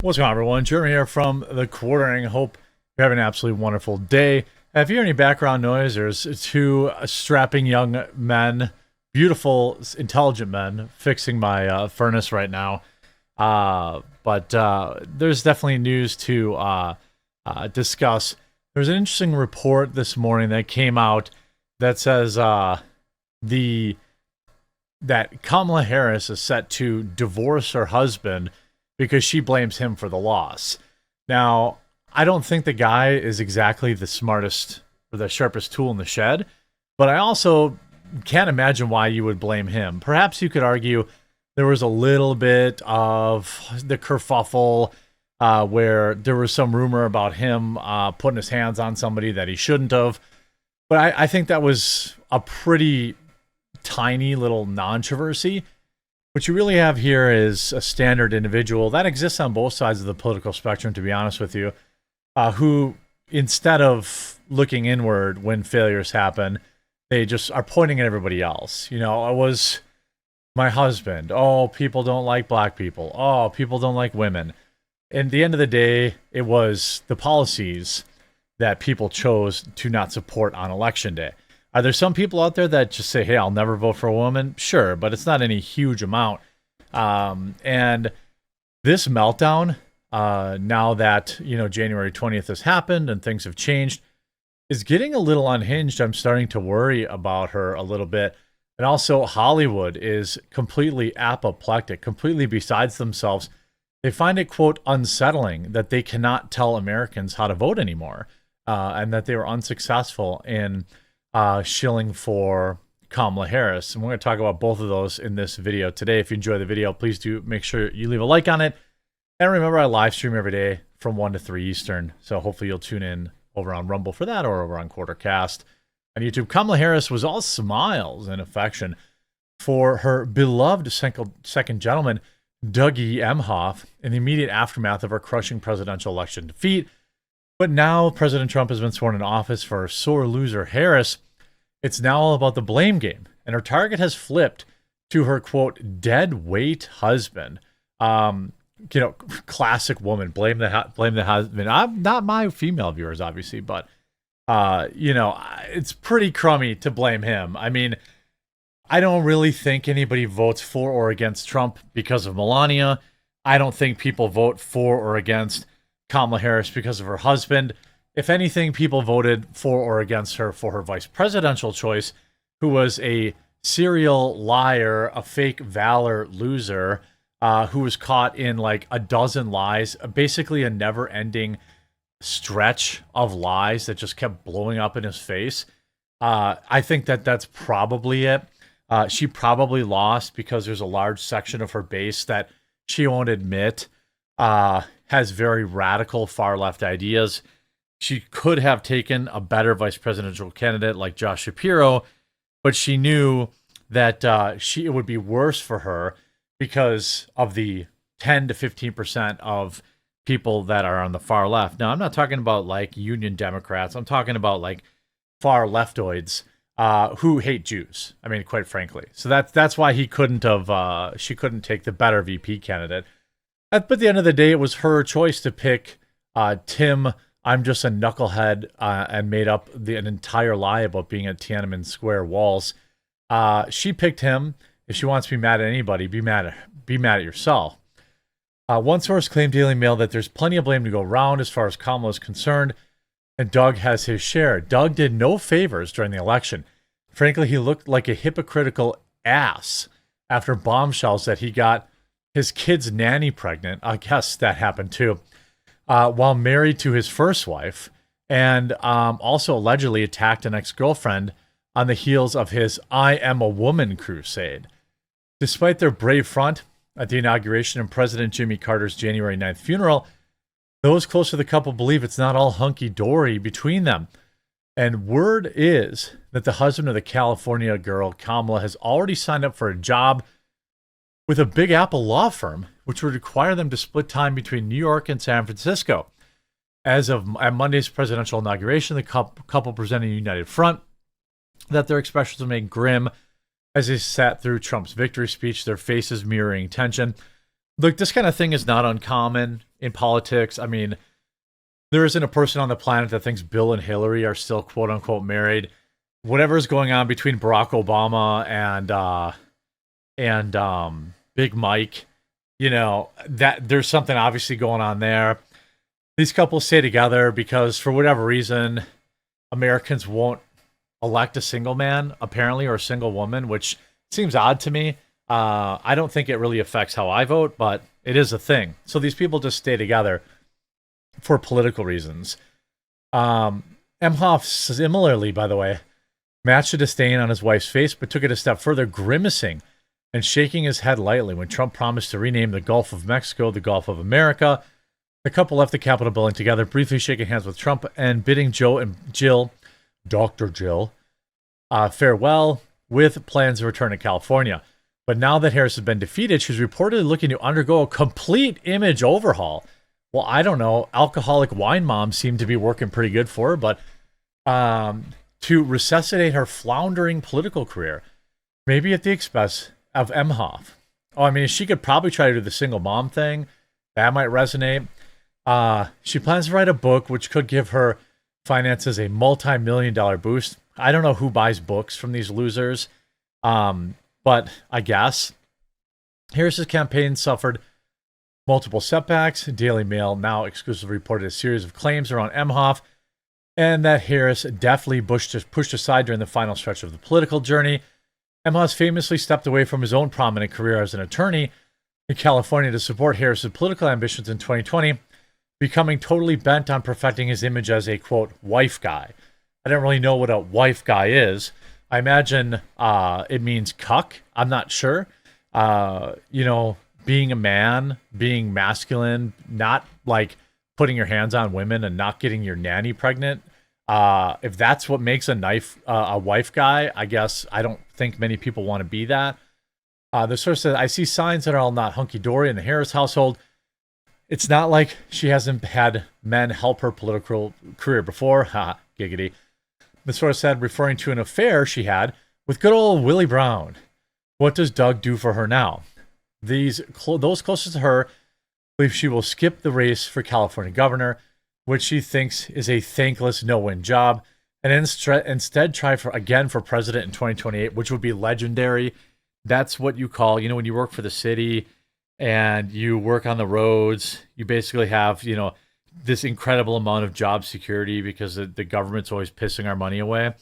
What's going on, everyone? Jeremy here from The Quartering. Hope you're having an absolutely wonderful day. If you hear any background noise, there's two strapping young men, beautiful, intelligent men, fixing my furnace right now. But there's definitely news to discuss. There's an interesting report this morning that came out that says that Kamala Harris is set to divorce her husband because she blames him for the loss. Now, I don't think the guy is exactly the smartest or the sharpest tool in the shed, but I also can't imagine why you would blame him. Perhaps you could argue there was a little bit of the kerfuffle where there was some rumor about him putting his hands on somebody that he shouldn't have. But I think that was a pretty tiny little controversy. What you really have here is a standard individual that exists on both sides of the political spectrum, to be honest with you, who, instead of looking inward when failures happen, they just are pointing at everybody else. You know, it was my husband. Oh, people don't like black people. Oh, people don't like women. At the end of the day, it was the policies that people chose to not support on election day. Are there some people out there that just say, hey, I'll never vote for a woman? Sure, but it's not any huge amount. And this meltdown, now that, January 20th has happened and things have changed, is getting a little unhinged. I'm starting to worry about her a little bit. And also, Hollywood is completely apoplectic, completely besides themselves. They find it, quote, unsettling that they cannot tell Americans how to vote anymore, and that they were unsuccessful in shilling for Kamala Harris. And we're going to talk about both of those in this video today. If you enjoy the video, please do make sure you leave a like on it. And remember, I live stream every day from 1 to 3 Eastern. So hopefully you'll tune in over on Rumble for that or over on Quartercast on YouTube. Kamala Harris was all smiles and affection for her beloved second gentleman, Dougie Emhoff, in the immediate aftermath of her crushing presidential election defeat. But now President Trump has been sworn in office for sore loser Harris. It's now all about the blame game, and her target has flipped to her, quote, dead weight husband. Classic woman, blame the husband. I'm not my female viewers, obviously, but it's pretty crummy to blame him. I mean, I don't really think anybody votes for or against Trump because of Melania. I don't think people vote for or against Kamala Harris because of her husband. If anything, people voted for or against her for her vice presidential choice, who was a serial liar, a fake valor loser, who was caught in like a dozen lies, basically a never-ending stretch of lies that just kept blowing up in his face. I think that's probably it. She probably lost because there's a large section of her base that she won't admit has very radical far-left ideas. She could have taken a better vice presidential candidate like Josh Shapiro, but she knew that it would be worse for her because of the 10 to 15% of people that are on the far left. Now, I'm not talking about like Union Democrats. I'm talking about like far leftoids who hate Jews. I mean, quite frankly. So that's why she couldn't take the better VP candidate. But at the end of the day, it was her choice to pick Tim. I'm just a knucklehead and made up an entire lie about being at Tiananmen Square walls. She picked him. If she wants to be mad at anybody, be mad at yourself. One source claimed Daily Mail that there's plenty of blame to go around as far as Kamala is concerned, and Doug has his share. Doug did no favors during the election. Frankly, he looked like a hypocritical ass after bombshells that he got his kid's nanny pregnant. I guess that happened too. While married to his first wife, and also allegedly attacked an ex-girlfriend on the heels of his I Am a Woman crusade. Despite their brave front at the inauguration and President Jimmy Carter's January 9th funeral, those close to the couple believe it's not all hunky-dory between them. And word is that the husband of the California girl, Kamala, has already signed up for a job with a Big Apple law firm, which would require them to split time between New York and San Francisco. As of at Monday's presidential inauguration, the couple presented a united front that their expressions remained grim as they sat through Trump's victory speech, their faces mirroring tension. Look, this kind of thing is not uncommon in politics. I mean, there isn't a person on the planet that thinks Bill and Hillary are still quote unquote married. Whatever's going on between Barack Obama and Big Mike, you know, that there's something obviously going on there. These couples stay together because for whatever reason, Americans won't elect a single man, apparently, or a single woman, which seems odd to me. I don't think it really affects how I vote, but it is a thing. So these people just stay together for political reasons. Emhoff, similarly, by the way, matched the disdain on his wife's face, but took it a step further, grimacing and shaking his head lightly when Trump promised to rename the Gulf of Mexico the Gulf of America. The couple left the Capitol building together, briefly shaking hands with Trump and bidding Joe and Jill, Dr. Jill, farewell with plans to return to California. But now that Harris has been defeated, she's reportedly looking to undergo a complete image overhaul. Well, I don't know. Alcoholic wine mom seemed to be working pretty good for her, but to resuscitate her floundering political career, maybe at the expense of Emhoff. Oh, I mean, she could probably try to do the single mom thing. That might resonate. She plans to write a book, which could give her finances a multi-million-dollar boost. I don't know who buys books from these losers, but I guess. Harris's campaign suffered multiple setbacks. Daily Mail now exclusively reported a series of claims around Emhoff, and that Harris definitely pushed aside during the final stretch of the political journey. Emhoff famously stepped away from his own prominent career as an attorney in California to support Harris's political ambitions in 2020, becoming totally bent on perfecting his image as a, quote, wife guy. I don't really know what a wife guy is. I imagine it means cuck. I'm not sure. You know, being a man, being masculine, not like putting your hands on women and not getting your nanny pregnant. If that's what makes a wife guy, I guess I don't think many people want to be that. The source says, I see signs that are all not hunky-dory in the Harris household. It's not like she hasn't had men help her political career before. Ha, giggity. The source said, referring to an affair she had with good old Willie Brown. What does Doug do for her now? Those closest to her believe she will skip the race for California governor, which she thinks is a thankless no-win job, and instead try for president in 2028, which would be legendary. That's what you call, when you work for the city and you work on the roads, you basically have, this incredible amount of job security because the government's always pissing our money away.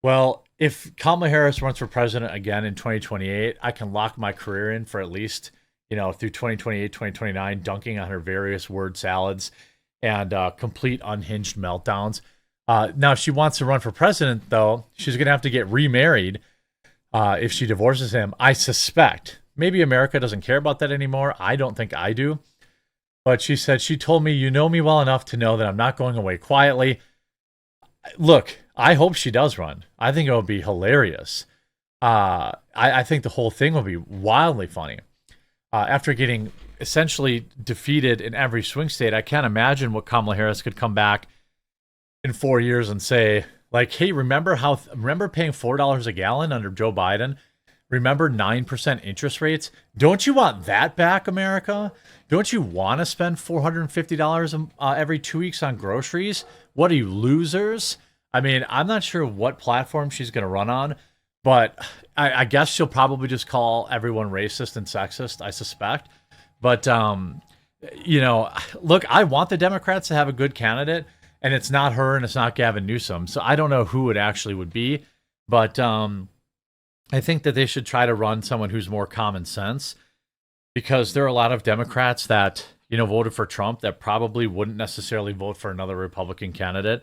Well, if Kamala Harris runs for president again in 2028, I can lock my career in for at least, through 2028, 2029, dunking on her various word salads and complete unhinged meltdowns. Now, if she wants to run for president, though, she's going to have to get remarried if she divorces him, I suspect. Maybe America doesn't care about that anymore. I don't think I do. But she said, she told me, you know me well enough to know that I'm not going away quietly. Look, I hope she does run. I think it would be hilarious. I think the whole thing will be wildly funny. After getting essentially defeated in every swing state, I can't imagine what Kamala Harris could come back in 4 years and say, like, hey, remember paying $4 a gallon under Joe Biden? Remember 9% interest rates? Don't you want that back, America? Don't you want to spend $450 every 2 weeks on groceries? What are you, losers? I mean, I'm not sure what platform she's going to run on, but I guess she'll probably just call everyone racist and sexist, I suspect. But, look, I want the Democrats to have a good candidate, and it's not her and it's not Gavin Newsom. So I don't know who it actually would be, but I think that they should try to run someone who's more common sense, because there are a lot of Democrats that, voted for Trump that probably wouldn't necessarily vote for another Republican candidate.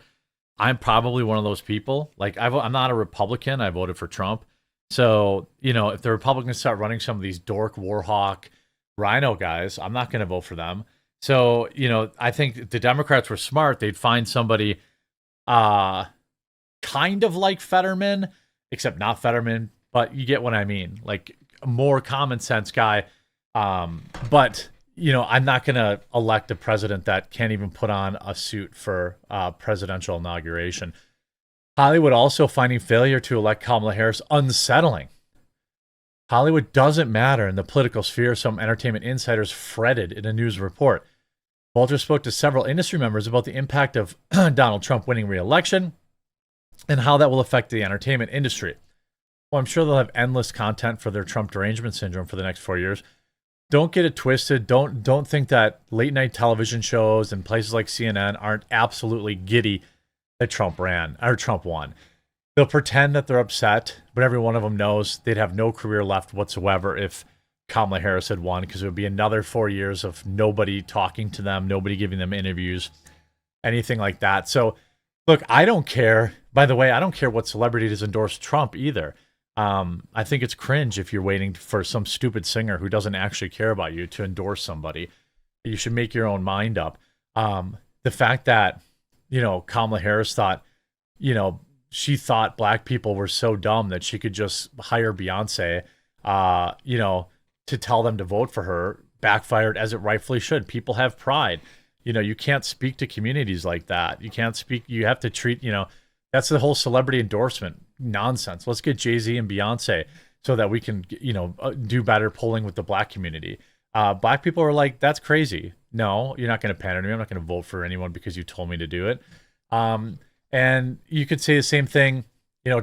I'm probably one of those people. Like, I'm not a Republican. I voted for Trump. So, if the Republicans start running some of these dork, warhawk, rhino guys, I'm not going to vote for them. So, I think if the Democrats were smart, they'd find somebody kind of like Fetterman, except not Fetterman, but you get what I mean. Like, a more common sense guy. But, I'm not going to elect a president that can't even put on a suit for presidential inauguration. Hollywood also finding failure to elect Kamala Harris unsettling. Hollywood doesn't matter in the political sphere, some entertainment insiders fretted in a news report. Walter spoke to several industry members about the impact of Donald Trump winning re-election and how that will affect the entertainment industry. Well, I'm sure they'll have endless content for their Trump derangement syndrome for the next 4 years. Don't get it twisted. Don't think that late night television shows and places like CNN aren't absolutely giddy that Trump won. They'll pretend that they're upset, but every one of them knows they'd have no career left whatsoever if Kamala Harris had won, because it would be another 4 years of nobody talking to them, nobody giving them interviews, anything like that. So, look, I don't care. By the way, I don't care what celebrity has endorsed Trump either. I think it's cringe if you're waiting for some stupid singer who doesn't actually care about you to endorse somebody. You should make your own mind up. The fact that, Kamala Harris thought, she thought black people were so dumb that she could just hire Beyonce, to tell them to vote for her, backfired, as it rightfully should. People have pride. You can't speak to communities like that. You have to treat, that's the whole celebrity endorsement nonsense. Let's get Jay-Z and Beyonce so that we can, do better polling with the black community. Black people are like, that's crazy. No, you're not going to pander to me. I'm not going to vote for anyone because you told me to do it. And you could say the same thing,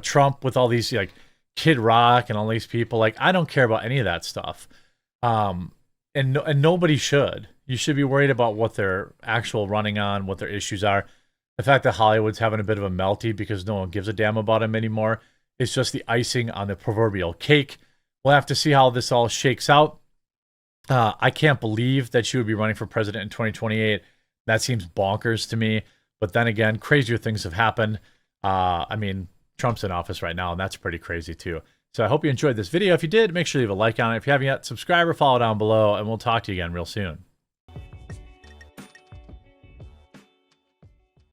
Trump with all these like Kid Rock and all these people. Like, I don't care about any of that stuff. And nobody should. You should be worried about what they're actual running on, what their issues are. The fact that Hollywood's having a bit of a melty because no one gives a damn about him anymore is just the icing on the proverbial cake. We'll have to see how this all shakes out. I can't believe that she would be running for president in 2028. That seems bonkers to me. But then again, crazier things have happened. Trump's in office right now, and that's pretty crazy too. So I hope you enjoyed this video. If you did, make sure you leave a like on it. If you haven't yet, subscribe or follow down below, and we'll talk to you again real soon.